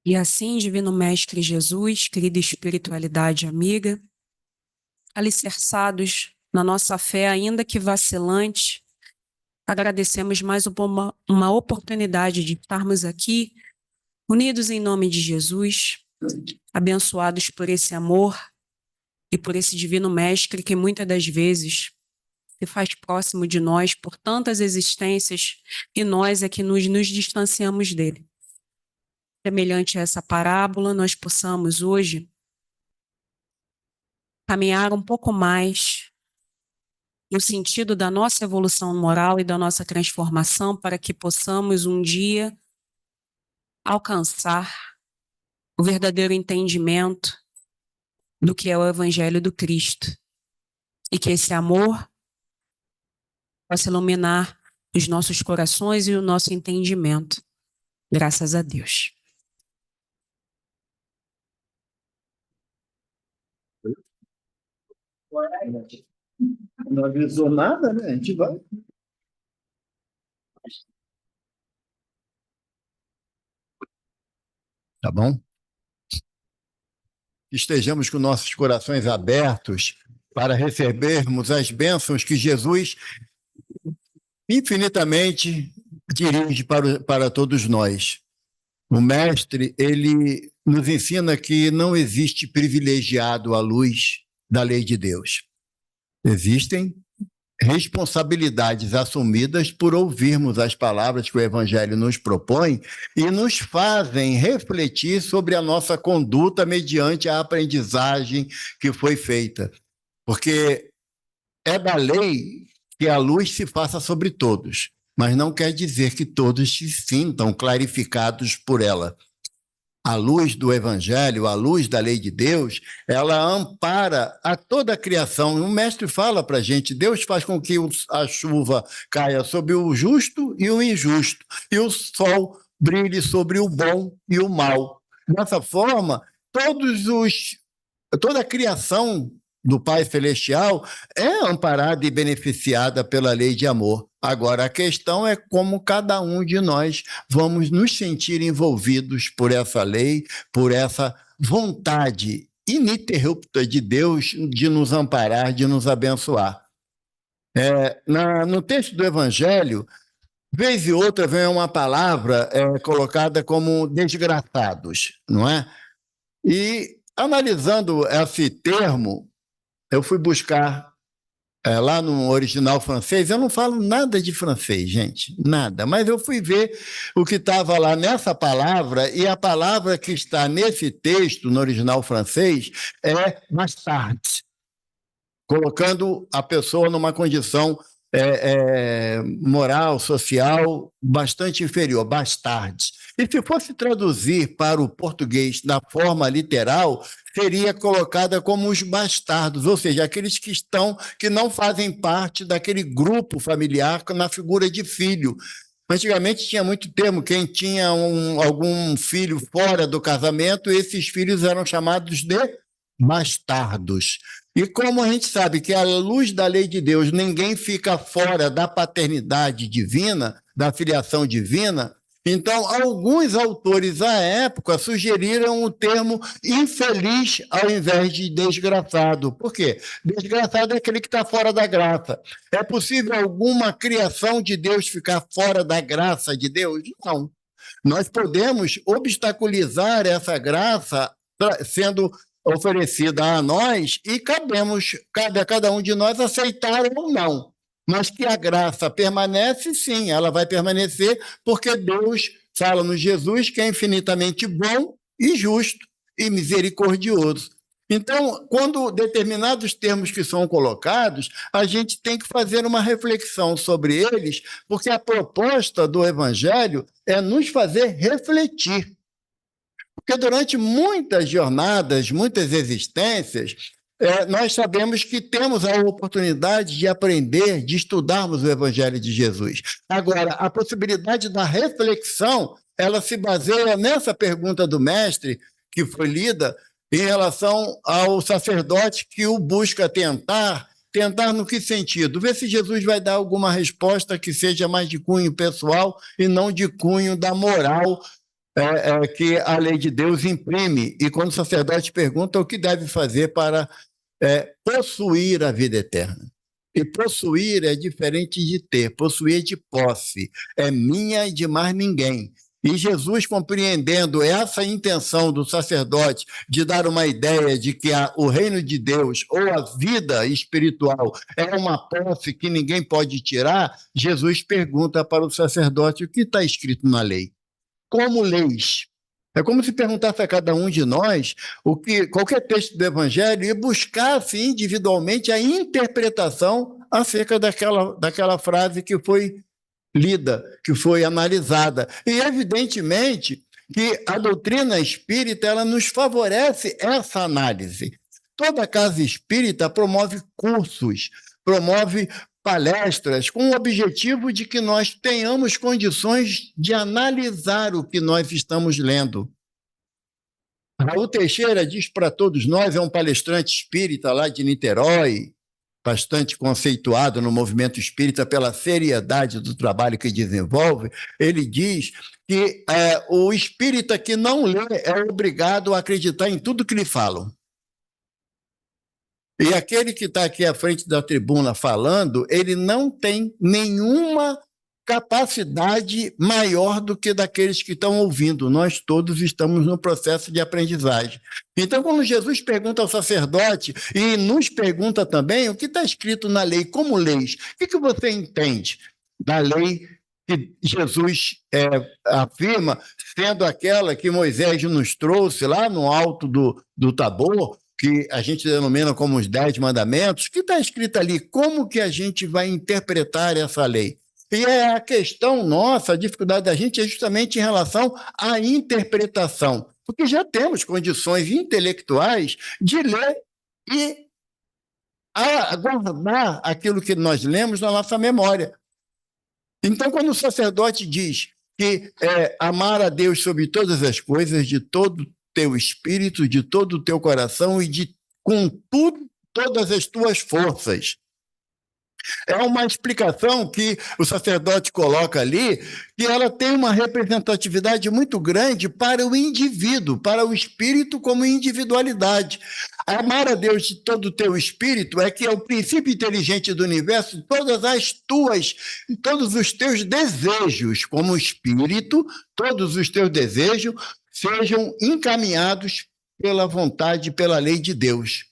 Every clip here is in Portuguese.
E assim, Divino Mestre Jesus, querida espiritualidade amiga, alicerçados na nossa fé, ainda que vacilante, agradecemos mais uma oportunidade de estarmos aqui, unidos em nome de Jesus, abençoados por esse amor e por esse Divino Mestre que muitas das vezes se faz próximo de nós por tantas existências e nós é que nos distanciamos dele. Semelhante a essa parábola, nós possamos hoje caminhar um pouco mais no sentido da nossa evolução moral e da nossa transformação para que possamos um dia alcançar o verdadeiro entendimento do que é o Evangelho do Cristo e que esse amor possa iluminar os nossos corações e o nosso entendimento. Graças a Deus. Não avisou nada, né? A gente vai. Tá bom? Estejamos com nossos corações abertos para recebermos as bênçãos que Jesus infinitamente dirige para todos nós. O Mestre, ele nos ensina que não existe privilegiado à luz da lei de Deus. Existem responsabilidades assumidas por ouvirmos as palavras que o Evangelho nos propõe e nos fazem refletir sobre a nossa conduta mediante a aprendizagem que foi feita. Porque é da lei que a luz se faça sobre todos, mas não quer dizer que todos se sintam clarificados por ela. A luz do Evangelho, a luz da lei de Deus, ela ampara a toda a criação. O Mestre fala para a gente, Deus faz com que a chuva caia sobre o justo e o injusto, e o sol brilhe sobre o bom e o mal. Dessa forma, toda a criação do Pai Celestial é amparada e beneficiada pela lei de amor. Agora, a questão é como cada um de nós vamos nos sentir envolvidos por essa lei, por essa vontade ininterrupta de Deus de nos amparar, de nos abençoar. No texto do Evangelho, vez e outra vem uma palavra colocada como desgraçados, não é? E analisando esse termo, eu fui buscar lá no original francês, eu não falo nada de francês, gente, nada, mas eu fui ver o que estava lá nessa palavra, e a palavra que está nesse texto, no original francês, é bastard, colocando a pessoa numa condição moral, social, bastante inferior, bastardes. E se fosse traduzir para o português da forma literal, seria colocada como os bastardos, ou seja, aqueles que não fazem parte daquele grupo familiar na figura de filho. Antigamente tinha muito termo, quem tinha algum filho fora do casamento, esses filhos eram chamados de bastardos. E como a gente sabe que à luz da lei de Deus ninguém fica fora da paternidade divina, da filiação divina, então alguns autores à época sugeriram o termo infeliz ao invés de desgraçado. Por quê? Desgraçado é aquele que está fora da graça. É possível alguma criação de Deus ficar fora da graça de Deus? Não. Nós podemos obstaculizar essa graça sendo oferecida a nós e cabe a cada um de nós aceitar ou não. Mas que a graça permanece, sim, ela vai permanecer porque Deus fala no Jesus que é infinitamente bom e justo e misericordioso. Então, quando determinados termos que são colocados, a gente tem que fazer uma reflexão sobre eles, porque a proposta do Evangelho é nos fazer refletir. Porque durante muitas jornadas, muitas existências, nós sabemos que temos a oportunidade de aprender, de estudarmos o Evangelho de Jesus. Agora, a possibilidade da reflexão, ela se baseia nessa pergunta do mestre, que foi lida, em relação ao sacerdote que o busca tentar no que sentido? Ver se Jesus vai dar alguma resposta que seja mais de cunho pessoal e não de cunho da moral que a lei de Deus imprime, e quando o sacerdote pergunta o que deve fazer para possuir a vida eterna. E possuir é diferente de ter, possuir é de posse, é minha e de mais ninguém. E Jesus, compreendendo essa intenção do sacerdote de dar uma ideia de que o reino de Deus ou a vida espiritual é uma posse que ninguém pode tirar, Jesus pergunta para o sacerdote o que está escrito na lei. Como leis? É como se perguntasse a cada um de nós qualquer texto do Evangelho e buscasse individualmente a interpretação acerca daquela frase que foi lida, que foi analisada. E, evidentemente, que a doutrina espírita ela nos favorece essa análise. Toda casa espírita promove cursos, promove palestras com o objetivo de que nós tenhamos condições de analisar o que nós estamos lendo. Raul Teixeira diz para todos nós, é um palestrante espírita lá de Niterói, bastante conceituado no movimento espírita pela seriedade do trabalho que desenvolve, ele diz que o espírita que não lê é obrigado a acreditar em tudo que lhe falam. E aquele que está aqui à frente da tribuna falando, ele não tem nenhuma capacidade maior do que daqueles que estão ouvindo. Nós todos estamos no processo de aprendizagem. Então, quando Jesus pergunta ao sacerdote e nos pergunta também o que está escrito na lei, como leis, o que você entende da lei que Jesus afirma, sendo aquela que Moisés nos trouxe lá no alto do Tabor, que a gente denomina como os 10 mandamentos, que está escrito ali, como que a gente vai interpretar essa lei? E a questão nossa, a dificuldade da gente é justamente em relação à interpretação, porque já temos condições intelectuais de ler e guardar aquilo que nós lemos na nossa memória. Então, quando o sacerdote diz que amar a Deus sobre todas as coisas, de todo teu espírito, de todo o teu coração e com todas as tuas forças. É uma explicação que o sacerdote coloca ali, que ela tem uma representatividade muito grande para o indivíduo, para o espírito como individualidade. Amar a Deus de todo o teu espírito é que é o princípio inteligente do universo, todos os teus desejos como espírito, todos os teus desejos sejam encaminhados pela vontade, pela lei de Deus.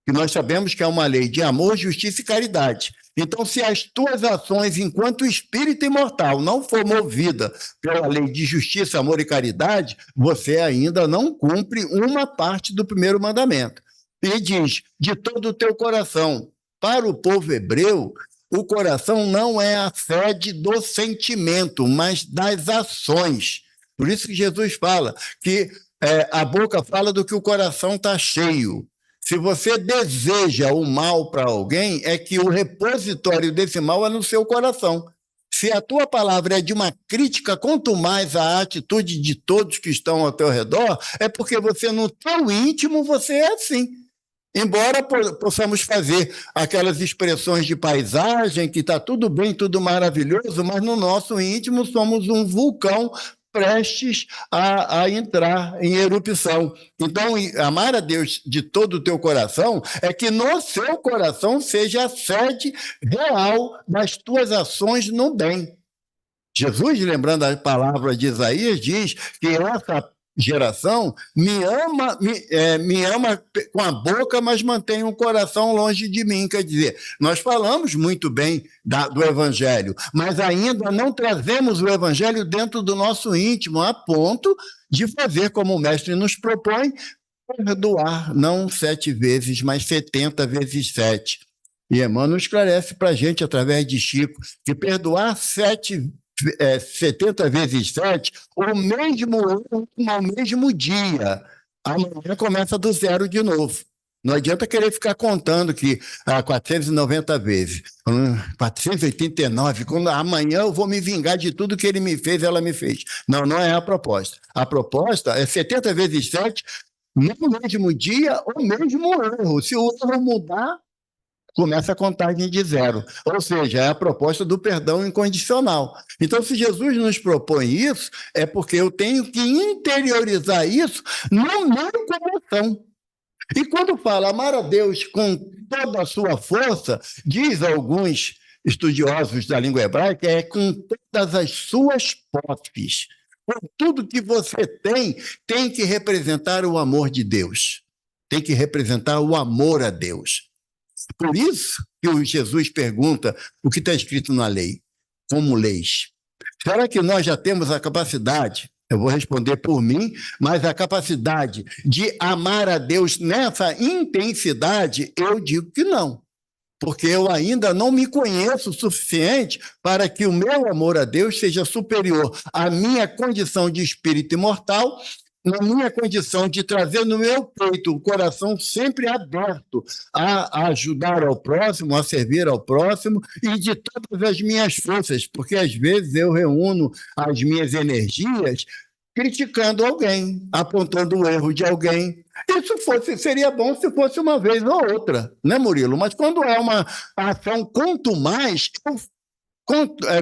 E nós sabemos que é uma lei de amor, justiça e caridade. Então, se as tuas ações enquanto espírito imortal não for movida pela lei de justiça, amor e caridade, você ainda não cumpre uma parte do primeiro mandamento. E diz, de todo o teu coração. Para o povo hebreu, o coração não é a sede do sentimento, mas das ações. Por isso que Jesus fala que a boca fala do que o coração está cheio. Se você deseja o mal para alguém, é que o repositório desse mal é no seu coração. Se a tua palavra é de uma crítica, quanto mais a atitude de todos que estão ao teu redor, é porque você, no teu íntimo, você é assim. Embora possamos fazer aquelas expressões de paisagem, que está tudo bem, tudo maravilhoso, mas no nosso íntimo somos um vulcão prestes a entrar em erupção. Então, amar a Deus de todo o teu coração é que no seu coração seja a sede real das tuas ações no bem. Jesus, lembrando a palavra de Isaías, diz que essa geração me ama com a boca, mas mantém o coração longe de mim. Quer dizer, nós falamos muito bem do Evangelho, mas ainda não trazemos o Evangelho dentro do nosso íntimo, a ponto de fazer como o Mestre nos propõe, perdoar não 7 vezes, mas 70 vezes 7. E Emmanuel esclarece para a gente, através de Chico, que perdoar 70 vezes 7, o mesmo erro no mesmo dia. Amanhã começa do zero de novo. Não adianta querer ficar contando que 490 vezes, 489, quando amanhã eu vou me vingar de tudo que ele me fez, ela me fez. Não, não é a proposta. A proposta é 70 vezes 7, no mesmo dia, o mesmo erro. Se o erro mudar, começa a contagem de zero. Ou seja, é a proposta do perdão incondicional. Então, se Jesus nos propõe isso, é porque eu tenho que interiorizar isso no meu coração. E quando fala amar a Deus com toda a sua força, diz alguns estudiosos da língua hebraica, é com todas as suas posses. Com tudo que você tem que representar o amor de Deus. Tem que representar o amor a Deus. Por isso que o Jesus pergunta o que está escrito na lei. Como leis? Será que nós já temos a capacidade, eu vou responder por mim, mas a capacidade de amar a Deus nessa intensidade, eu digo que não. Porque eu ainda não me conheço o suficiente para que o meu amor a Deus seja superior à minha condição de espírito imortal, na minha condição de trazer no meu peito o coração sempre aberto a ajudar ao próximo, a servir ao próximo, e de todas as minhas forças, porque às vezes eu reúno as minhas energias criticando alguém, apontando o erro de alguém. Isso seria bom se fosse uma vez ou outra, né, Murilo? Mas quando é uma ação, quanto mais,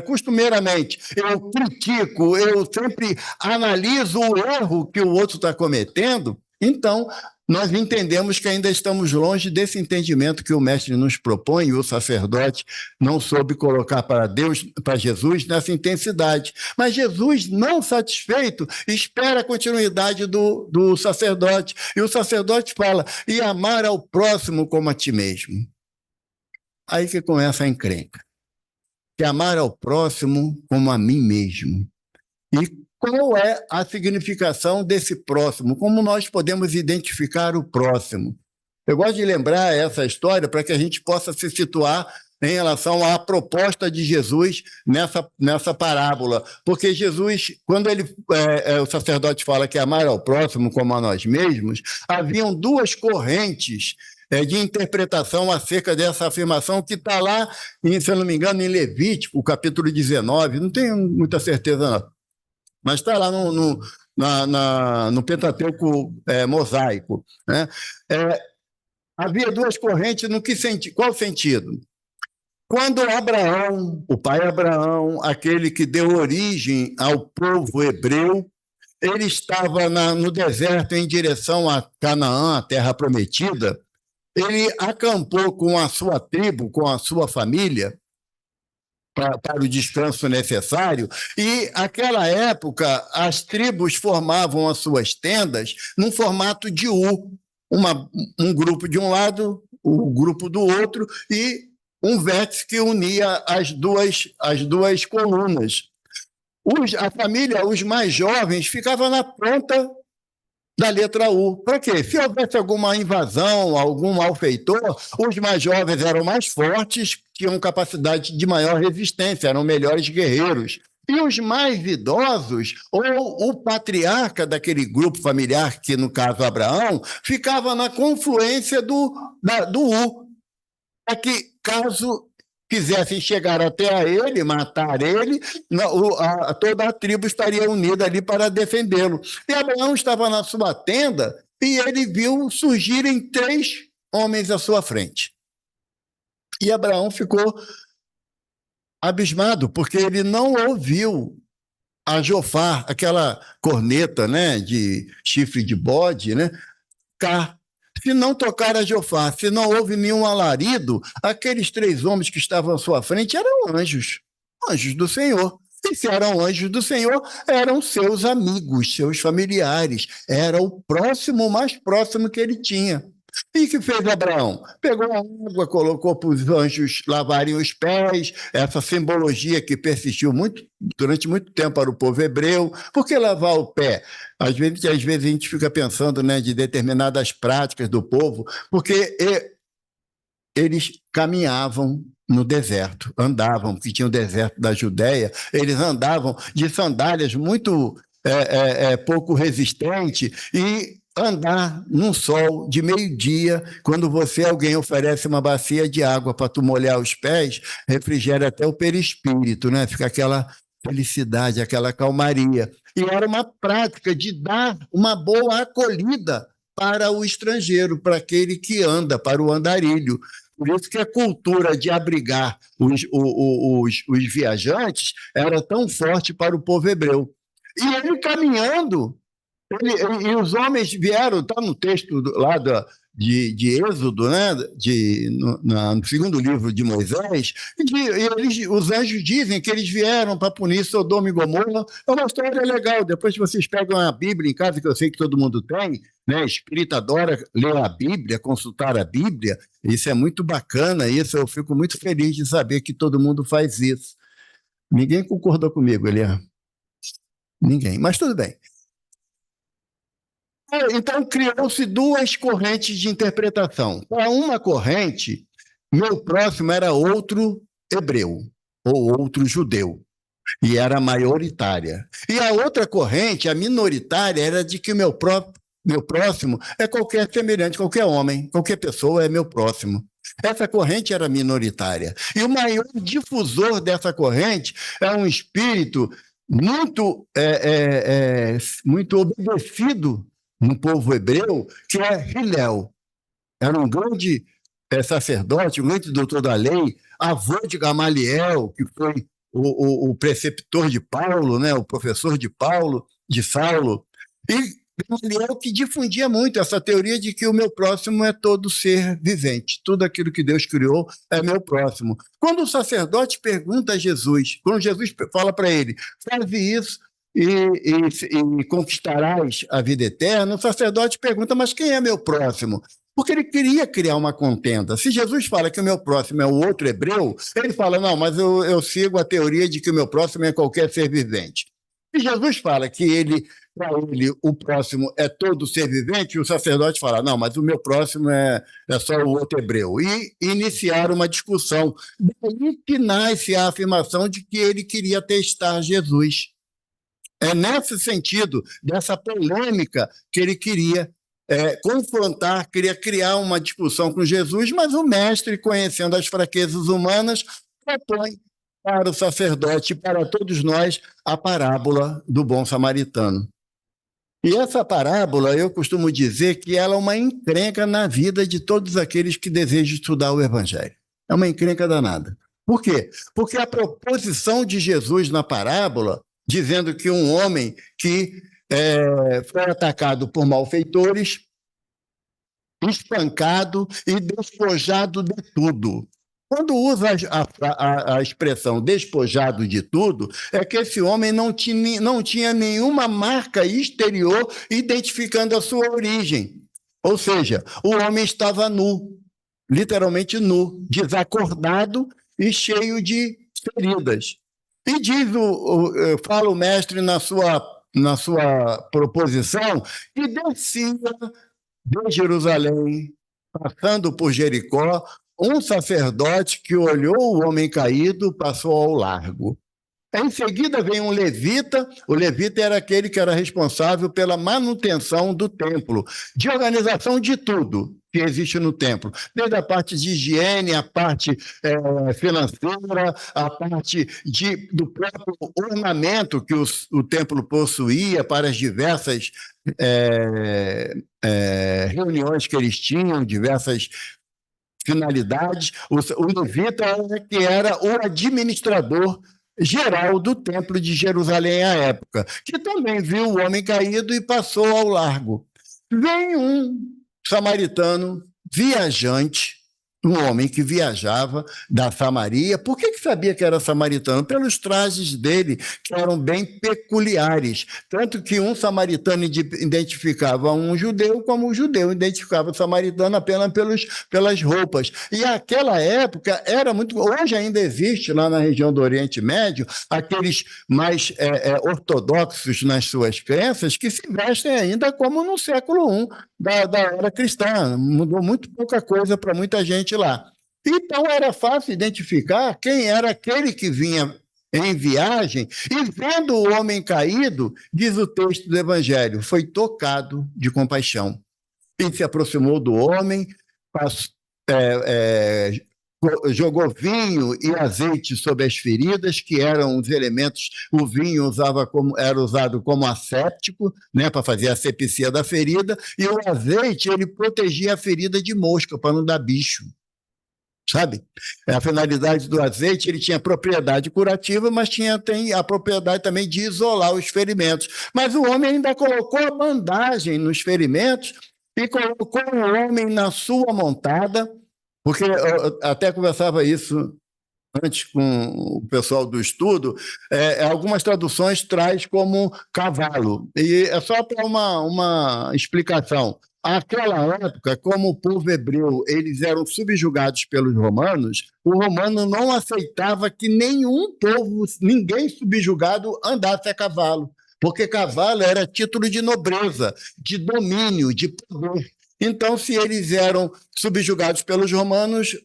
costumeiramente, eu critico, eu sempre analiso o erro que o outro está cometendo, então nós entendemos que ainda estamos longe desse entendimento que o mestre nos propõe, e o sacerdote não soube colocar para Deus, para Jesus, nessa intensidade. Mas Jesus, não satisfeito, espera a continuidade do sacerdote. E o sacerdote fala, e amar ao próximo como a ti mesmo. Aí que começa a encrenca. Que amar ao próximo como a mim mesmo. E qual é a significação desse próximo? Como nós podemos identificar o próximo? Eu gosto de lembrar essa história para que a gente possa se situar em relação à proposta de Jesus nessa parábola. Porque Jesus, quando o sacerdote fala que amar ao próximo como a nós mesmos, haviam duas correntes de interpretação acerca dessa afirmação que está lá, se eu não me engano, em Levítico, capítulo 19, não tenho muita certeza não, mas está lá no Pentateuco mosaico. Né? Havia duas correntes, qual sentido? Quando Abraão, o pai Abraão, aquele que deu origem ao povo hebreu, ele estava no deserto em direção a Canaã, a terra prometida, ele acampou com a sua tribo, com a sua família, para o descanso necessário, e naquela época as tribos formavam as suas tendas num formato de U, um grupo de um lado, o grupo do outro, e um vértice que unia as duas colunas. A família, os mais jovens, ficavam na ponta da letra U. Para quê? Se houvesse alguma invasão, algum malfeitor, os mais jovens eram mais fortes, tinham capacidade de maior resistência, eram melhores guerreiros. E os mais idosos, ou o patriarca daquele grupo familiar, que no caso Abraão, ficava na confluência do U, para que, caso quisessem chegar até ele, matar ele, toda a tribo estaria unida ali para defendê-lo. E Abraão estava na sua tenda e ele viu surgirem 3 homens à sua frente. E Abraão ficou abismado, porque ele não ouviu a jofar, aquela corneta, né, de chifre de bode, né, cá. Se não tocar a jofar, se não houve nenhum alarido, aqueles 3 homens que estavam à sua frente eram anjos do Senhor. E se eram anjos do Senhor, eram seus amigos, seus familiares. Era o próximo, mais próximo que ele tinha. E o que fez Abraão? Pegou a água, colocou para os anjos lavarem os pés, essa simbologia que persistiu durante muito tempo para o povo hebreu. Por que lavar o pé? Às vezes a gente fica pensando, né, de determinadas práticas do povo, porque eles caminhavam no deserto, andavam, porque tinha o deserto da Judéia, eles andavam de sandálias muito pouco resistentes e andar num sol de meio-dia, quando alguém oferece uma bacia de água para tu molhar os pés, refrigera até o perispírito, né? Fica aquela felicidade, aquela calmaria. E era uma prática de dar uma boa acolhida para o estrangeiro, para aquele que anda, para o andarilho. Por isso que a cultura de abrigar os viajantes era tão forte para o povo hebreu. E ele caminhando, e os homens vieram, está no texto lá de Êxodo, né? No segundo livro de Moisés, os anjos dizem que eles vieram para punir Sodoma e Gomorra. É uma história legal. Depois que vocês pegam a Bíblia em casa, que eu sei que todo mundo tem, né? Espírita adora ler a Bíblia, consultar a Bíblia. Isso é muito bacana, isso eu fico muito feliz de saber que todo mundo faz isso. Ninguém concordou comigo, Eliane? Ninguém, mas tudo bem. Então, criou-se duas correntes de interpretação. Para uma corrente, meu próximo era outro hebreu, ou outro judeu, e era maioritária. E a outra corrente, a minoritária, era de que o meu próximo é qualquer semelhante, qualquer homem, qualquer pessoa é meu próximo. Essa corrente era minoritária. E o maior difusor dessa corrente é um espírito muito obedecido no povo hebreu, que é Hillel. Era um grande sacerdote, um grande doutor da lei, avô de Gamaliel, que foi o preceptor de Paulo, né, o professor de Paulo, de Saulo. E Gamaliel que difundia muito essa teoria de que o meu próximo é todo ser vivente. Tudo aquilo que Deus criou é meu próximo. Quando o sacerdote pergunta a Jesus, quando Jesus fala para ele, faze isso, e conquistarás a vida eterna, o sacerdote pergunta, mas quem é meu próximo? Porque ele queria criar uma contenda. Se Jesus fala que o meu próximo é o outro hebreu, ele fala, não, mas eu sigo a teoria de que o meu próximo é qualquer ser vivente. Se Jesus fala que para ele, o próximo é todo ser vivente, o sacerdote fala, não, mas o meu próximo é só o outro hebreu. E iniciar uma discussão. Daí que nasce a afirmação de que ele queria testar Jesus. É nesse sentido, dessa polêmica, que ele queria confrontar, queria criar uma discussão com Jesus, mas o mestre, conhecendo as fraquezas humanas, propõe para o sacerdote e para todos nós a parábola do bom samaritano. E essa parábola, eu costumo dizer que ela é uma encrenca na vida de todos aqueles que desejam estudar o Evangelho. É uma encrenca danada. Por quê? Porque a proposição de Jesus na parábola, dizendo que um homem que foi atacado por malfeitores, espancado e despojado de tudo. Quando usa a expressão despojado de tudo, é que esse homem não tinha nenhuma marca exterior identificando a sua origem. Ou seja, o homem estava nu, literalmente nu, desacordado e cheio de feridas. E fala o mestre na sua proposição, que descia de Jerusalém, passando por Jericó, um sacerdote que olhou o homem caído passou ao largo. Em seguida vem um levita, o levita era aquele que era responsável pela manutenção do templo, de organização de tudo que existe no templo, desde a parte de higiene, a parte financeira, a parte do próprio ornamento que o templo possuía para as diversas reuniões que eles tinham, diversas finalidades. O levita que era o administrador geral do templo de Jerusalém à época, que também viu o homem caído e passou ao largo. Vem um samaritano viajante, um homem que viajava da Samaria. Por que sabia que era samaritano? Pelos trajes dele, que eram bem peculiares. Tanto que um samaritano identificava um judeu, como o judeu identificava o samaritano apenas pelas roupas. E aquela época era muito... Hoje ainda existe lá na região do Oriente Médio aqueles mais ortodoxos nas suas crenças que se vestem ainda como no século I da era cristã. Mudou muito pouca coisa para muita gente lá. Então era fácil identificar quem era aquele que vinha em viagem e vendo o homem caído, diz o texto do Evangelho, foi tocado de compaixão. E se aproximou do homem, jogou vinho e azeite sobre as feridas, que eram os elementos, o vinho era usado como asséptico, né, para fazer a asepsia da ferida, e o azeite ele protegia a ferida de mosca, para não dar bicho. sabe? A finalidade do azeite, ele tinha propriedade curativa, mas tem a propriedade também de isolar os ferimentos. Mas o homem ainda colocou a bandagem nos ferimentos e colocou o homem na sua montada, porque eu até conversava isso antes com o pessoal do estudo, algumas traduções traz como cavalo. E é só para uma explicação. Aquela época, como o povo hebreu, eles eram subjugados pelos romanos, o romano não aceitava que nenhum povo, ninguém subjugado andasse a cavalo, porque cavalo era título de nobreza, de domínio, de poder. Então, se eles eram subjugados pelos romanos,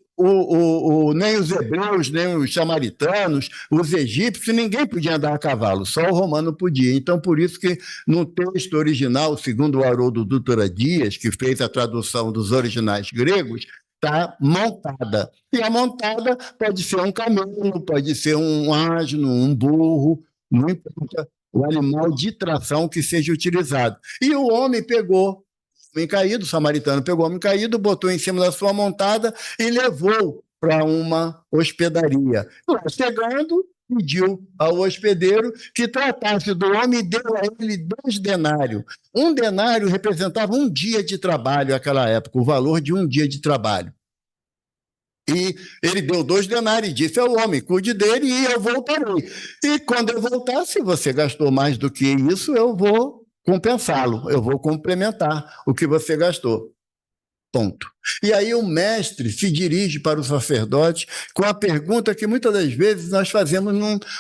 nem os hebreus, nem os samaritanos, os egípcios, ninguém podia andar a cavalo, só o romano podia. Então, por isso que no texto original, segundo o Haroldo Dutra Dias, que fez a tradução dos originais gregos, está montada. E a montada pode ser um camelo, pode ser um asno, um burro, não importa o animal de tração que seja utilizado. E o homem pegou homem caído, o samaritano pegou o homem caído, botou em cima da sua montada e levou para uma hospedaria. Lá chegando, pediu ao hospedeiro que tratasse do homem e deu a ele 2 denários. Um denário representava um dia de trabalho naquela época, o valor de um dia de trabalho. E ele deu 2 denários e disse ao homem, cuide dele e eu voltarei. E quando eu voltar, se você gastou mais do que isso, eu vou compensá-lo, eu vou complementar o que você gastou. Ponto. E aí o mestre se dirige para o sacerdote com a pergunta que muitas das vezes nós fazemos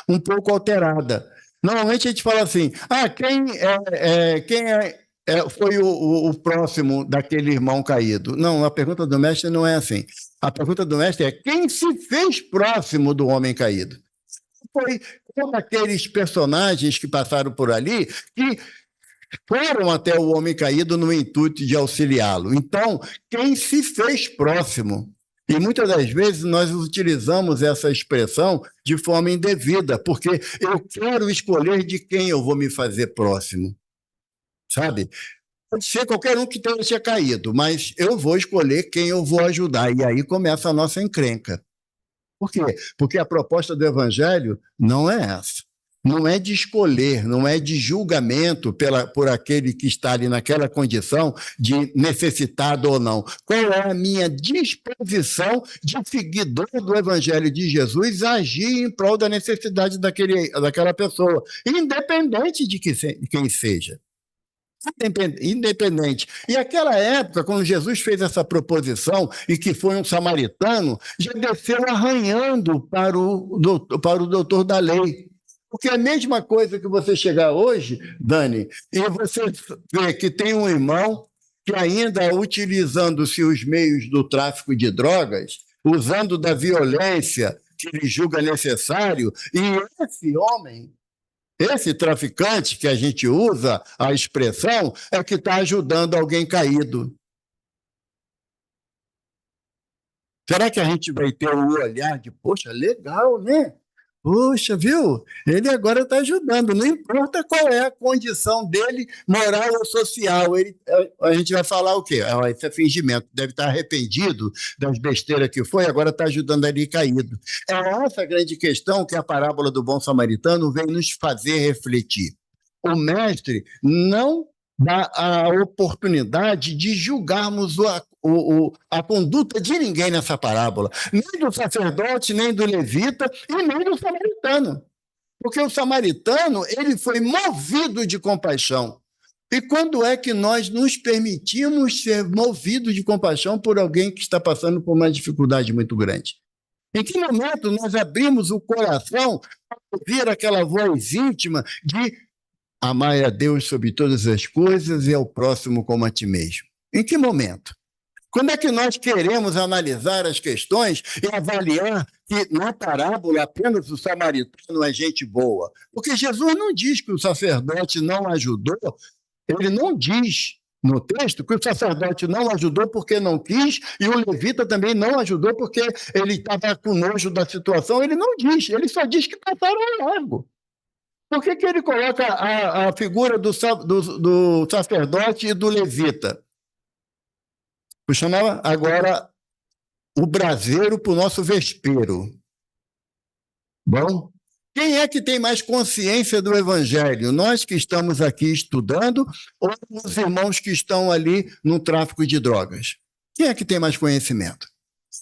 um pouco alterada. Normalmente a gente fala assim, quem foi o próximo daquele irmão caído? Não, a pergunta do mestre não é assim. A pergunta do mestre é quem se fez próximo do homem caído? Foi como aqueles personagens que passaram por ali que foram até o homem caído no intuito de auxiliá-lo. Então, quem se fez próximo? E muitas das vezes nós utilizamos essa expressão de forma indevida, porque eu quero escolher de quem eu vou me fazer próximo, sabe? Pode ser qualquer um que tenha caído, mas eu vou escolher quem eu vou ajudar. E aí começa a nossa encrenca. Por quê? Porque a proposta do evangelho não é essa. Não é de escolher, não é de julgamento por aquele que está ali naquela condição de necessitado ou não. Qual é a minha disposição de seguidor do Evangelho de Jesus a agir em prol da necessidade daquela pessoa, independente de quem seja. Independente. E aquela época, quando Jesus fez essa proposição e que foi um samaritano, já desceu arranhando para o doutor da lei. Porque é a mesma coisa que você chegar hoje, Dani, e você vê que tem um irmão que ainda utilizando-se os meios do tráfico de drogas, usando da violência que ele julga necessário, e esse homem, esse traficante que a gente usa a expressão, é que está ajudando alguém caído. Será que a gente vai ter o olhar de, poxa, legal, né? Puxa, viu? Ele agora está ajudando, não importa qual é a condição dele, moral ou social. A gente vai falar o quê? Esse é fingimento, deve estar arrependido das besteiras que foi, agora está ajudando ali caído. É essa a grande questão que a parábola do bom samaritano vem nos fazer refletir. O mestre não dá a oportunidade de julgarmos a conduta de ninguém nessa parábola, nem do sacerdote, nem do levita e nem do samaritano. Porque o samaritano, ele foi movido de compaixão. E quando é que nós nos permitimos ser movidos de compaixão por alguém que está passando por uma dificuldade muito grande? Em que momento nós abrimos o coração para ouvir aquela voz íntima de amar a Deus sobre todas as coisas e ao próximo como a ti mesmo? Em que momento? Quando é que nós queremos analisar as questões e avaliar que na parábola apenas o samaritano é gente boa? Porque Jesus não diz que o sacerdote não ajudou, ele não diz no texto que o sacerdote não ajudou porque não quis e o levita também não ajudou porque ele estava com nojo da situação. Ele não diz, ele só diz que passaram ao largo. Por que ele coloca a figura do sacerdote e do levita? Puxa, agora o braseiro para o nosso vespeiro. Bom, quem é que tem mais consciência do Evangelho? Nós que estamos aqui estudando ou os irmãos que estão ali no tráfico de drogas? Quem é que tem mais conhecimento?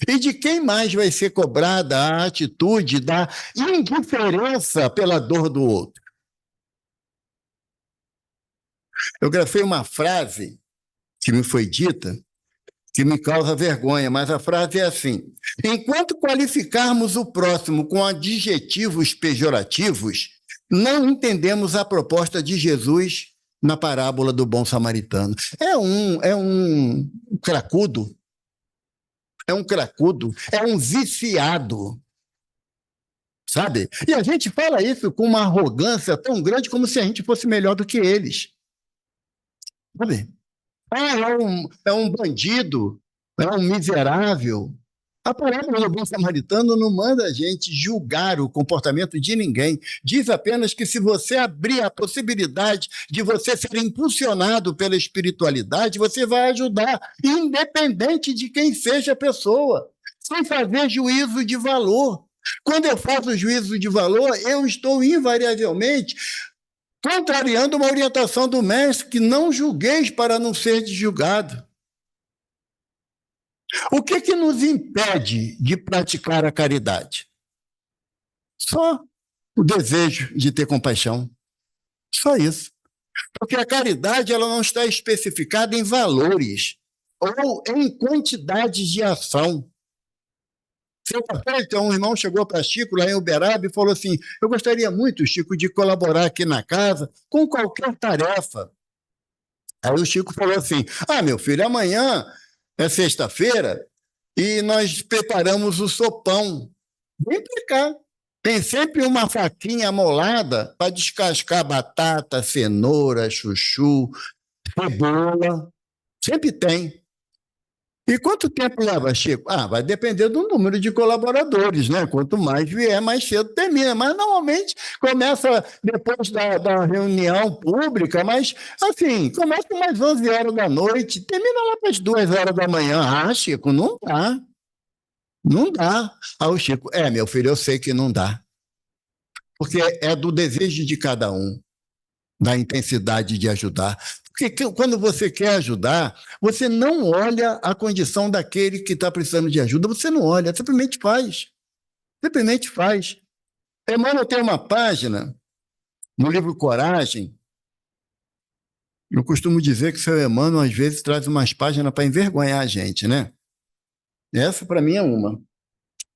E de quem mais vai ser cobrada a atitude da indiferença pela dor do outro? Eu grafei uma frase que me foi dita que me causa vergonha, mas a frase é assim: enquanto qualificarmos o próximo com adjetivos pejorativos, não entendemos a proposta de Jesus na parábola do bom samaritano. É um cracudo, é um viciado, sabe? E a gente fala isso com uma arrogância tão grande como se a gente fosse melhor do que eles, sabe? É um bandido, é um miserável. A parábola do bom samaritano não manda a gente julgar o comportamento de ninguém. Diz apenas que se você abrir a possibilidade de você ser impulsionado pela espiritualidade, você vai ajudar, independente de quem seja a pessoa, sem fazer juízo de valor. Quando eu faço juízo de valor, eu estou invariavelmente contrariando uma orientação do mestre que não julgueis para não ser julgado. O que nos impede de praticar a caridade? Só o desejo de ter compaixão. Só isso. Porque a caridade ela não está especificada em valores ou em quantidades de ação. Então, um irmão chegou para Chico, lá em Uberaba, e falou assim: eu gostaria muito, Chico, de colaborar aqui na casa com qualquer tarefa. Aí o Chico falou assim: meu filho, amanhã é sexta-feira e nós preparamos o sopão. Vem para cá. Tem sempre uma faquinha amolada para descascar batata, cenoura, chuchu, cebola. Sempre tem. E quanto tempo leva, Chico? Vai depender do número de colaboradores, né? Quanto mais vier, mais cedo termina. Mas normalmente começa depois da reunião pública, mas assim, começa umas 11 horas da noite, termina lá para as 2 horas da manhã. Chico, não dá. Não dá. O Chico, meu filho, eu sei que não dá. Porque é do desejo de cada um, da intensidade de ajudar. Porque quando você quer ajudar, você não olha a condição daquele que está precisando de ajuda, você não olha, simplesmente faz. Simplesmente faz. Emmanuel tem uma página no livro Coragem. Eu costumo dizer que o seu Emmanuel, às vezes, traz umas páginas para envergonhar a gente, né? Essa, para mim, é uma.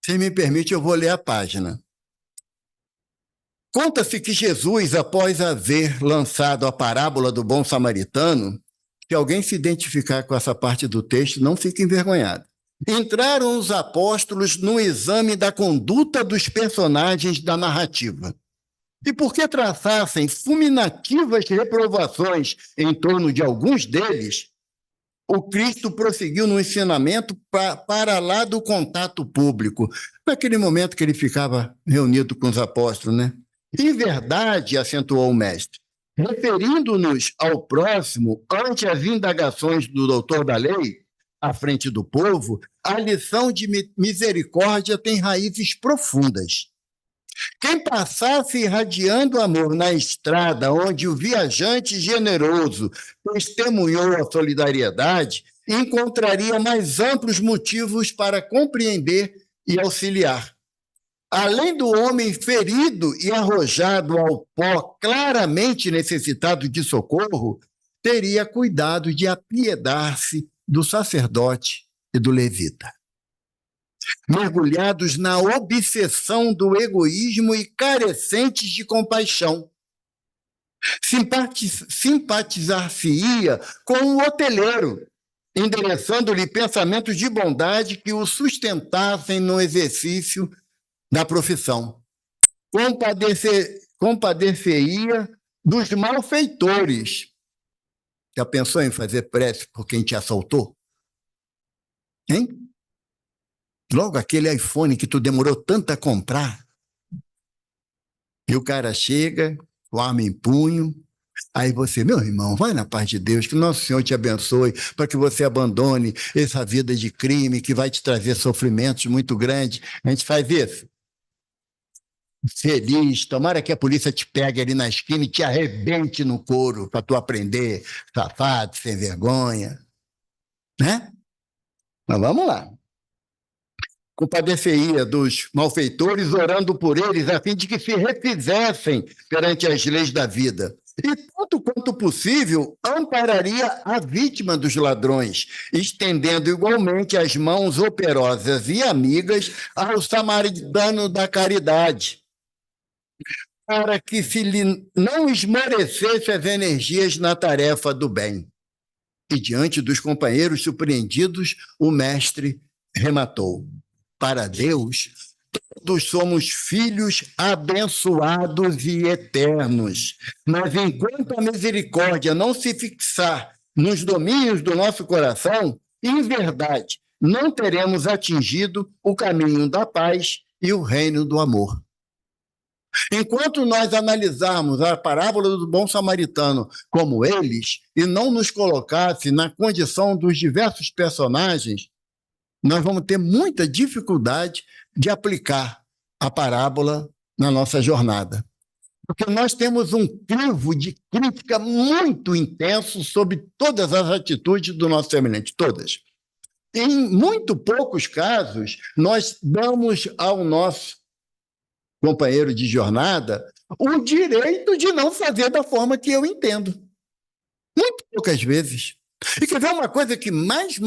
Se me permite, eu vou ler a página. Conta-se que Jesus, após haver lançado a parábola do bom samaritano, se alguém se identificar com essa parte do texto, não fique envergonhado. Entraram os apóstolos no exame da conduta dos personagens da narrativa. E porque traçassem fulminativas reprovações em torno de alguns deles, o Cristo prosseguiu no ensinamento para lá do contato público, naquele momento que ele ficava reunido com os apóstolos, né? Em verdade, acentuou o mestre, referindo-nos ao próximo, ante as indagações do doutor da lei, à frente do povo, a lição de misericórdia tem raízes profundas. Quem passasse irradiando amor na estrada onde o viajante generoso testemunhou a solidariedade, encontraria mais amplos motivos para compreender e auxiliar. Além do homem ferido e arrojado ao pó, claramente necessitado de socorro, teria cuidado de apiedar-se do sacerdote e do levita. Mergulhados na obsessão do egoísmo e carecentes de compaixão, simpatizar-se-ia com o hoteleiro, endereçando-lhe pensamentos de bondade que o sustentassem no exercício da profissão. Compadecer-ia dos malfeitores. Já pensou em fazer prece por quem te assaltou? Hein? Logo aquele iPhone que tu demorou tanto a comprar. E o cara chega, com a arma em punho, Aí você, meu irmão, vai na paz de Deus, que nosso Senhor te abençoe, para que você abandone essa vida de crime que vai te trazer sofrimentos muito grandes. A gente faz isso. Feliz, tomara que a polícia te pegue ali na esquina e te arrebente no couro para tu aprender, safado, sem vergonha, né? Mas vamos lá. Compadecer dos malfeitores, orando por eles, a fim de que se refizessem perante as leis da vida. E, tanto quanto possível, ampararia a vítima dos ladrões, estendendo igualmente as mãos operosas e amigas ao samaritano da caridade, para que se lhe não esmorecesse as energias na tarefa do bem. E diante dos companheiros surpreendidos, o mestre rematou: para Deus, todos somos filhos abençoados e eternos. Mas enquanto a misericórdia não se fixar nos domínios do nosso coração, em verdade, não teremos atingido o caminho da paz e o reino do amor. Enquanto nós analisarmos a parábola do bom samaritano como eles, e não nos colocasse na condição dos diversos personagens, nós vamos ter muita dificuldade de aplicar a parábola na nossa jornada. Porque nós temos um crivo de crítica muito intenso sobre todas as atitudes do nosso semelhante, todas. Em muito poucos casos, nós damos ao nosso companheiro de jornada o direito de não fazer da forma que eu entendo. Muito poucas vezes. E quer ver uma coisa que mais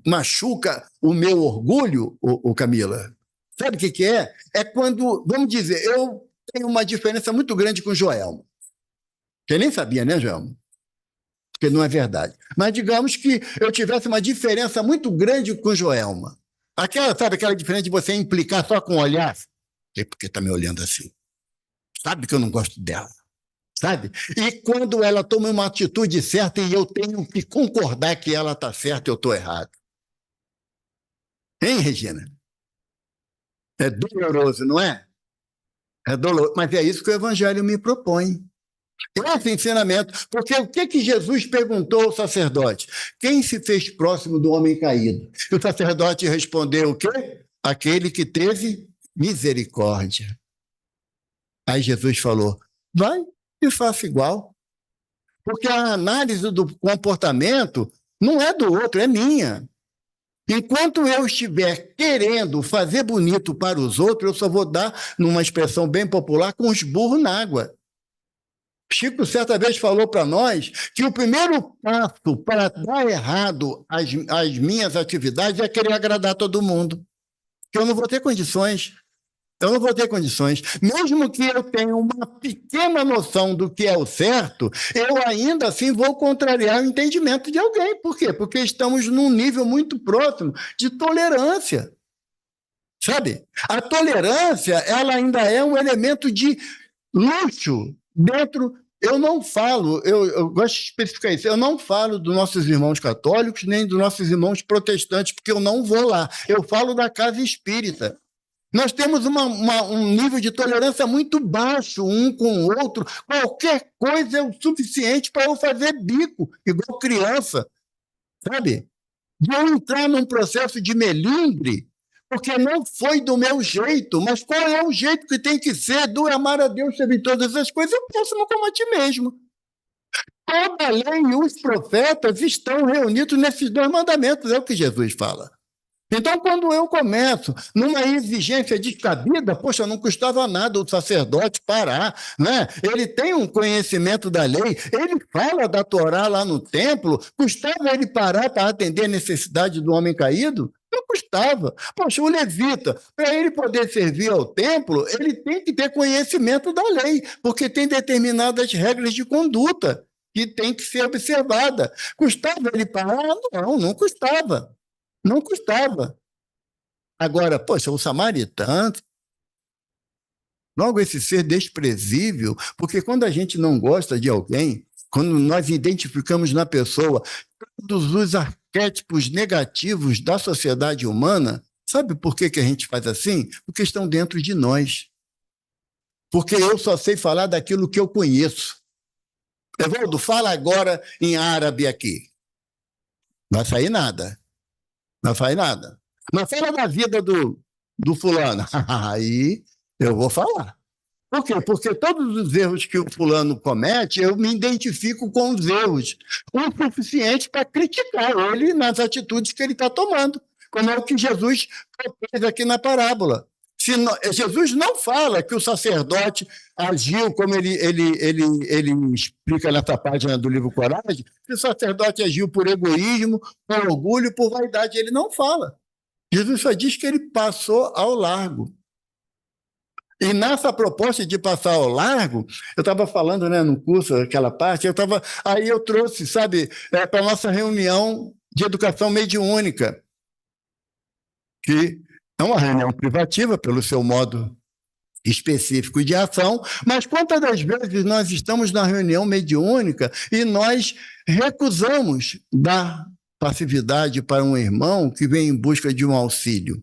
machuca o meu orgulho, Camila? Sabe o que é? É quando, vamos dizer, eu tenho uma diferença muito grande com o Joelmo. Você nem sabia, né, Joelmo? Porque não é verdade. Mas digamos que eu tivesse uma diferença muito grande com o Joelma. Sabe aquela diferença de você implicar só com o olhar? Por que está me olhando assim? Sabe que eu não gosto dela. Sabe? E quando ela toma uma atitude certa e eu tenho que concordar que ela está certa, eu estou errado. Hein, Regina? É doloroso, não é? É doloroso, mas é isso que o Evangelho me propõe. Esse ensinamento, porque o que Jesus perguntou ao sacerdote? Quem se fez próximo do homem caído? E o sacerdote respondeu o quê? Aquele que teve misericórdia. Aí Jesus falou, vai e faça igual. Porque a análise do comportamento não é do outro, é minha. Enquanto eu estiver querendo fazer bonito para os outros, eu só vou dar, numa expressão bem popular, com os burros na água. Chico certa vez falou para nós que o primeiro passo para dar errado às minhas atividades é querer agradar todo mundo. Que eu não vou ter condições. Eu não vou ter condições. Mesmo que eu tenha uma pequena noção do que é o certo, eu ainda assim vou contrariar o entendimento de alguém. Por quê? Porque estamos num nível muito próximo de tolerância. Sabe? A tolerância, ela ainda é um elemento de luxo dentro. Eu não falo, eu gosto de especificar isso, eu não falo dos nossos irmãos católicos nem dos nossos irmãos protestantes, porque eu não vou lá. Eu falo da casa espírita. Nós temos um nível de tolerância muito baixo um com o outro. Qualquer coisa é o suficiente para eu fazer bico, igual criança, sabe? De eu entrar num processo de melindre, porque não foi do meu jeito, mas qual é o jeito que tem que ser? Do amar a Deus sobre todas as coisas, o próximo como a ti mesmo. Toda a lei e os profetas estão reunidos nesses dois mandamentos, é o que Jesus fala. Então, quando eu começo numa exigência descabida, poxa, não custava nada o sacerdote parar, né? Ele tem um conhecimento da lei, ele fala da Torá lá no templo, custava ele parar para atender a necessidade do homem caído? Não custava. Poxa, o levita, para ele poder servir ao templo, ele tem que ter conhecimento da lei, porque tem determinadas regras de conduta que tem que ser observada. Custava ele parar? Não, não custava. Não custava. Agora, poxa, o samaritano, logo esse ser desprezível, porque quando a gente não gosta de alguém, quando nós identificamos na pessoa todos os arquétipos negativos da sociedade humana, sabe por que a gente faz assim? Porque estão dentro de nós. Porque eu só sei falar daquilo que eu conheço. Evaldo, fala agora em árabe aqui. Não vai sair nada. Não vai sair nada. Mas fala da vida do fulano. Aí eu vou falar. Por quê? Porque todos os erros que o fulano comete, eu me identifico com os erros o suficiente para criticar ele nas atitudes que ele está tomando, como é o que Jesus fez aqui na parábola. Jesus não fala que o sacerdote agiu como ele explica nessa página do livro Coragem, que o sacerdote agiu por egoísmo, por orgulho, por vaidade. Ele não fala. Jesus só diz que ele passou ao largo. E nessa proposta de passar ao largo, eu estava falando, né, no curso, aquela parte, aí eu trouxe, sabe, para a nossa reunião de educação mediúnica, que é uma reunião privativa, pelo seu modo específico de ação, mas quantas das vezes nós estamos na reunião mediúnica e nós recusamos dar passividade para um irmão que vem em busca de um auxílio?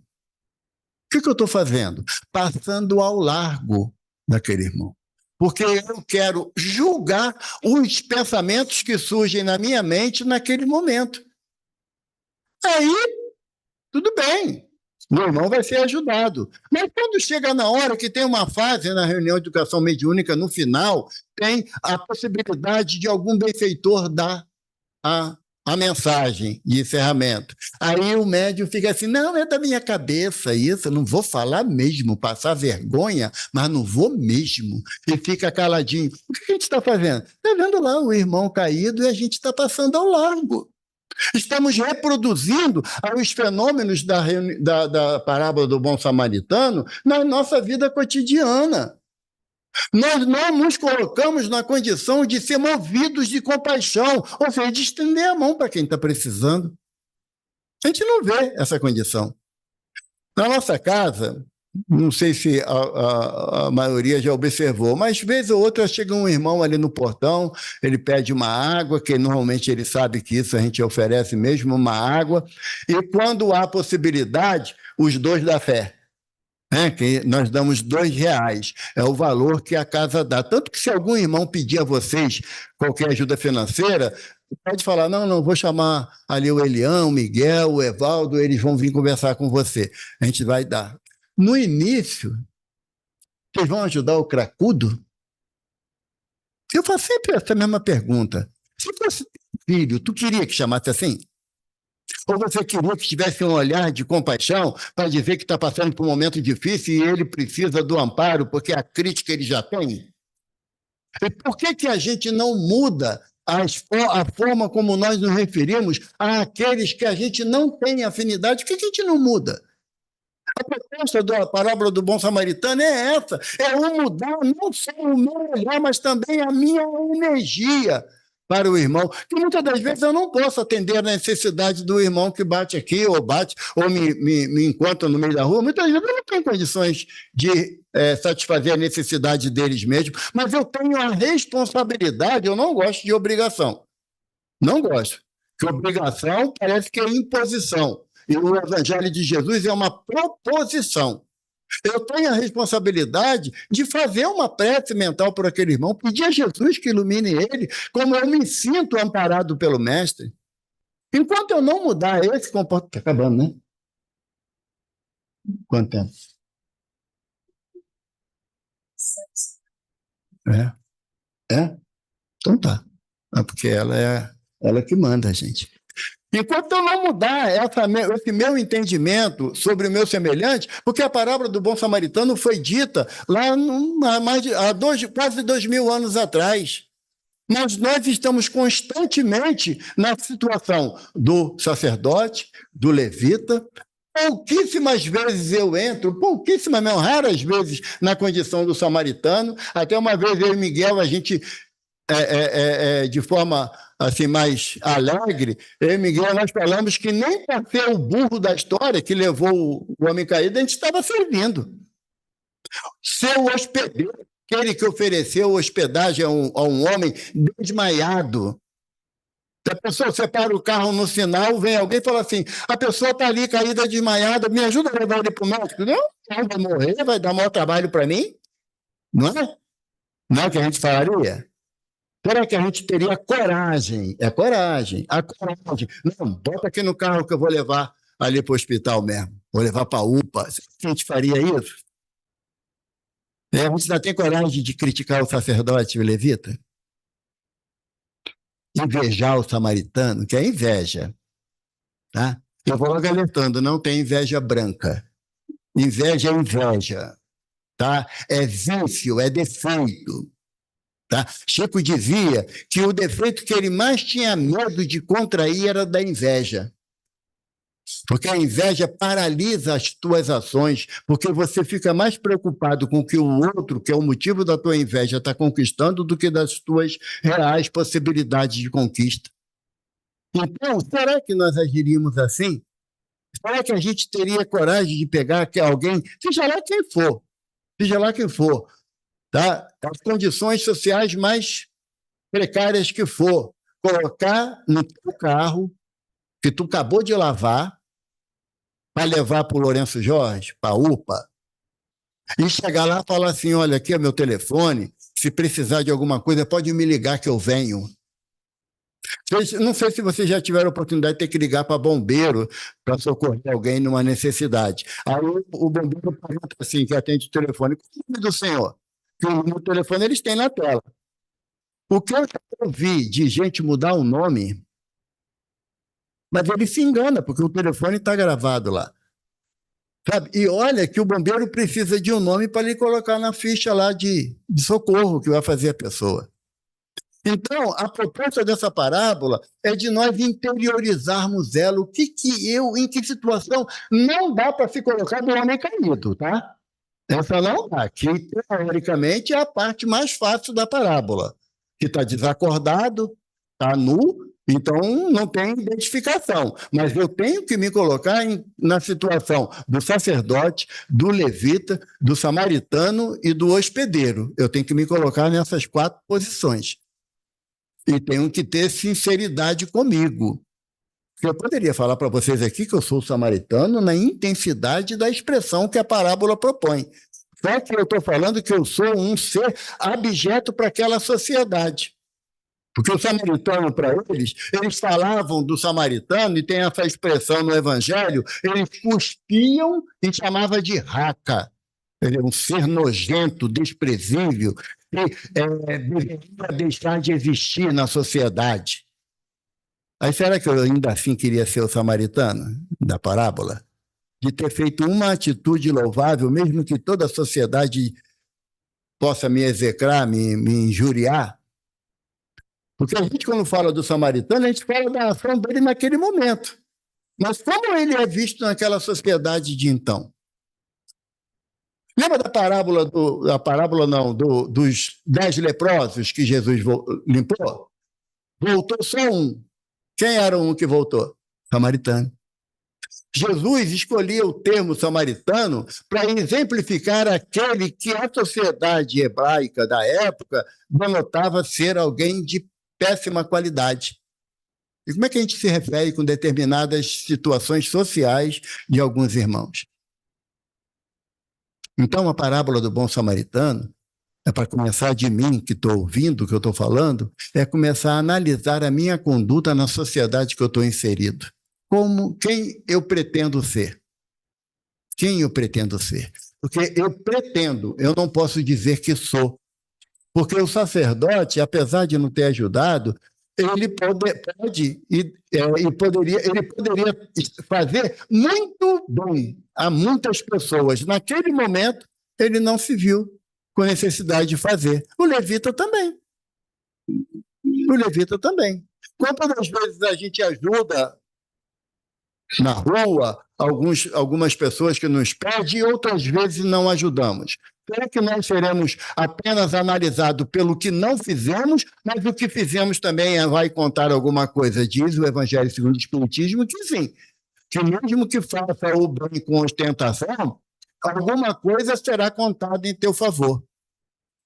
O que eu estou fazendo? Passando ao largo daquele irmão. Porque eu quero julgar os pensamentos que surgem na minha mente naquele momento. Aí, tudo bem, o irmão vai ser ajudado. Mas quando chega na hora que tem uma fase na reunião de educação mediúnica, no final, tem a possibilidade de algum benfeitor dar a mensagem de encerramento. Aí o médium fica assim, não, é da minha cabeça isso, eu não vou falar mesmo, passar vergonha, mas não vou mesmo. E fica caladinho. O que a gente está fazendo? Está vendo lá o irmão caído e a gente está passando ao largo. Estamos reproduzindo os fenômenos da parábola do bom samaritano na nossa vida cotidiana. Nós não nos colocamos na condição de ser movidos de compaixão, ou seja, de estender a mão para quem está precisando. A gente não vê essa condição. Na nossa casa, não sei se a maioria já observou, mas vez ou outra chega um irmão ali no portão, ele pede uma água, que normalmente ele sabe que isso a gente oferece mesmo, uma água, e quando há possibilidade, os dois da fé. Que nós damos R$2, é o valor que a casa dá. Tanto que se algum irmão pedir a vocês qualquer ajuda financeira, pode falar, não, vou chamar ali o Elião, o Miguel, o Evaldo, eles vão vir conversar com você. A gente vai dar. No início, vocês vão ajudar o cracudo? Eu faço sempre essa mesma pergunta. Se fosse filho, tu queria que chamasse assim? Ou você queria que tivesse um olhar de compaixão para dizer que está passando por um momento difícil e ele precisa do amparo, porque a crítica ele já tem? E por que a gente não muda a forma como nós nos referimos àqueles que a gente não tem afinidade? Por que a gente não muda? A proposta da parábola do bom samaritano é essa, é eu mudar não só o meu olhar, mas também a minha energia para o irmão, que muitas das vezes eu não posso atender a necessidade do irmão que bate aqui, ou me encontra no meio da rua, muitas vezes eu não tenho condições de satisfazer a necessidade deles mesmos, mas eu tenho a responsabilidade, eu não gosto de obrigação, não gosto, porque obrigação parece que é imposição, e o Evangelho de Jesus é uma proposição. Eu tenho a responsabilidade de fazer uma prece mental por aquele irmão, pedir a Jesus que ilumine ele, como eu me sinto amparado pelo Mestre. Enquanto eu não mudar esse comportamento... Está acabando, né? Quanto tempo? Então tá. Porque ela é ela que manda, gente. Enquanto eu não mudar esse meu entendimento sobre o meu semelhante, porque a parábola do bom samaritano foi dita lá há quase 2000 anos atrás. Mas nós estamos constantemente na situação do sacerdote, do levita. Pouquíssimas vezes eu entro, pouquíssimas, não, raras vezes, na condição do samaritano. Até uma vez eu e Miguel, a gente, de forma assim, mais alegre, eu e Miguel, nós falamos que nem para ser o burro da história que levou o homem caído, a gente estava servindo. Ser o hospedeiro, aquele que ofereceu hospedagem a um homem desmaiado. A pessoa separa o carro no sinal, vem alguém e fala assim, a pessoa está ali caída, desmaiada, me ajuda a levar ele para o médico? Não, vai morrer, vai dar maior trabalho para mim. Não é? Não é o que a gente falaria? Será que a gente teria coragem? É coragem, a coragem. Não, bota aqui no carro que eu vou levar ali para o hospital mesmo. Vou levar para a UPA. Será que a gente faria isso? A gente ainda tem coragem de criticar o sacerdote o levita? Invejar o samaritano, que é inveja. Tá? Eu vou logo alertando, não tem inveja branca. Inveja é inveja. Tá? É vício, é defeito. Tá? Chico dizia que o defeito que ele mais tinha medo de contrair era da inveja. Porque a inveja paralisa as tuas ações, porque você fica mais preocupado com o que o outro, que é o motivo da tua inveja, está conquistando, do que das tuas reais possibilidades de conquista. Então, será que nós agiríamos assim? Será que a gente teria coragem de pegar alguém, seja lá quem for, tá? As condições sociais mais precárias que for, colocar no teu carro, que tu acabou de lavar, para levar para o Lourenço Jorge, para a UPA, e chegar lá e falar assim, olha, aqui é meu telefone, se precisar de alguma coisa, pode me ligar que eu venho. Não sei se vocês já tiveram a oportunidade de ter que ligar para bombeiro para socorrer alguém numa necessidade. Aí o bombeiro pergunta assim, que atende o telefone, qual é o nome do senhor? Que no telefone eles têm na tela. O que eu já ouvi de gente mudar o nome, mas ele se engana, porque o telefone está gravado lá. Sabe? E olha que o bombeiro precisa de um nome para ele colocar na ficha lá de socorro que vai fazer a pessoa. Então, a proposta dessa parábola é de nós interiorizarmos ela. Em que situação não dá para se colocar do homem caído, tá? Essa não dá, que teoricamente é a parte mais fácil da parábola, que está desacordado, está nu, então não tem identificação. Mas eu tenho que me colocar na situação do sacerdote, do levita, do samaritano e do hospedeiro. Eu tenho que me colocar nessas 4 posições. E tenho que ter sinceridade comigo. Eu poderia falar para vocês aqui que eu sou samaritano na intensidade da expressão que a parábola propõe. Só que eu estou falando que eu sou um ser abjeto para aquela sociedade. Porque o samaritano, para eles falavam do samaritano, e tem essa expressão no Evangelho, eles cuspiam e chamavam de raca. Ele é um ser nojento, desprezível, que deveria deixar de existir na sociedade. Aí será que eu ainda assim queria ser o samaritano da parábola? De ter feito uma atitude louvável, mesmo que toda a sociedade possa me execrar, me injuriar? Porque a gente, quando fala do samaritano, a gente fala da ação dele naquele momento. Mas como ele é visto naquela sociedade de então? Lembra da parábola, dos 10 leprosos que Jesus limpou? Voltou só um. Quem era um que voltou? Samaritano. Jesus escolhia o termo samaritano para exemplificar aquele que a sociedade hebraica da época denotava ser alguém de péssima qualidade. E como é que a gente se refere com determinadas situações sociais de alguns irmãos? Então, a parábola do bom samaritano é para começar de mim, que estou ouvindo o que eu estou falando, é começar a analisar a minha conduta na sociedade que eu estou inserido. Quem eu pretendo ser? Quem eu pretendo ser? Porque eu não posso dizer que sou. Porque o sacerdote, apesar de não ter ajudado, ele poderia fazer muito bem a muitas pessoas. Naquele momento, ele não se viu com necessidade de fazer. O levita também. Quantas vezes a gente ajuda na rua algumas pessoas que nos pedem e outras vezes não ajudamos? Será que nós seremos apenas analisados pelo que não fizemos, mas o que fizemos também vai contar alguma coisa? Diz o Evangelho segundo o Espiritismo que sim, que mesmo que faça o bem com ostentação, alguma coisa será contada em teu favor.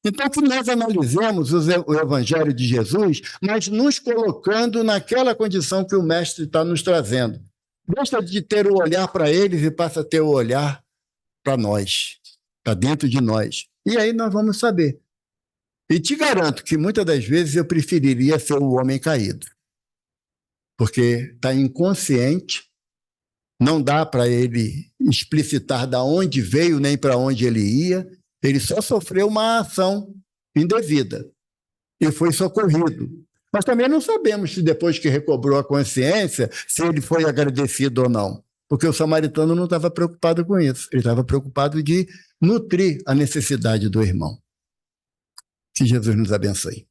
Então, que nós analisemos o Evangelho de Jesus, mas nos colocando naquela condição que o Mestre está nos trazendo. Deixa de ter o olhar para eles e passa a ter o olhar para nós, para dentro de nós. E aí nós vamos saber E te garanto que muitas das vezes eu preferiria ser o homem caído, porque está inconsciente, não dá para ele explicitar de onde veio nem para onde ele ia, ele só sofreu uma ação indevida e foi socorrido. Mas também não sabemos se depois que recobrou a consciência, se ele foi agradecido ou não, porque o samaritano não estava preocupado com isso, ele estava preocupado de nutrir a necessidade do irmão. Que Jesus nos abençoe.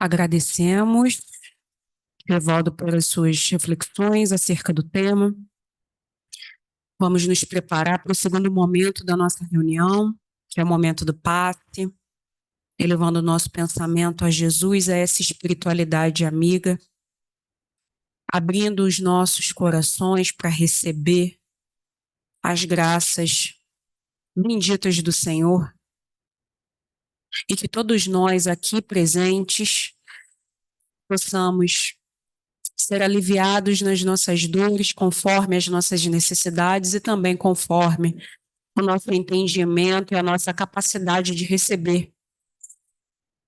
Agradecemos, Evaldo, pelas suas reflexões acerca do tema. Vamos nos preparar para o segundo momento da nossa reunião, que é o momento do passe, elevando o nosso pensamento a Jesus, a essa espiritualidade amiga, abrindo os nossos corações para receber as graças benditas do Senhor, e que todos nós aqui presentes possamos ser aliviados nas nossas dores, conforme as nossas necessidades e também conforme o nosso entendimento e a nossa capacidade de receber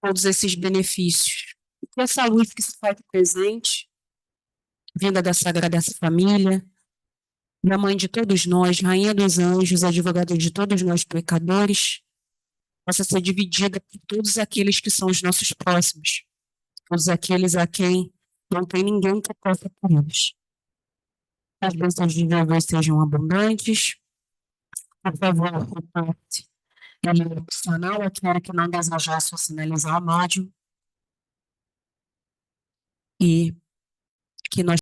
todos esses benefícios. E que essa luz que se faz presente, vinda da Sagrada Família, da Mãe de todos nós, Rainha dos Anjos, advogada de todos nós pecadores, possa ser dividida por todos aqueles que são os nossos próximos, todos aqueles a quem não tem ninguém que possa por eles. As bênçãos de Jesus sejam abundantes. Por favor, reparte. Ele é opcional, aquele que não desejar só sinalizar o áudio. E que nós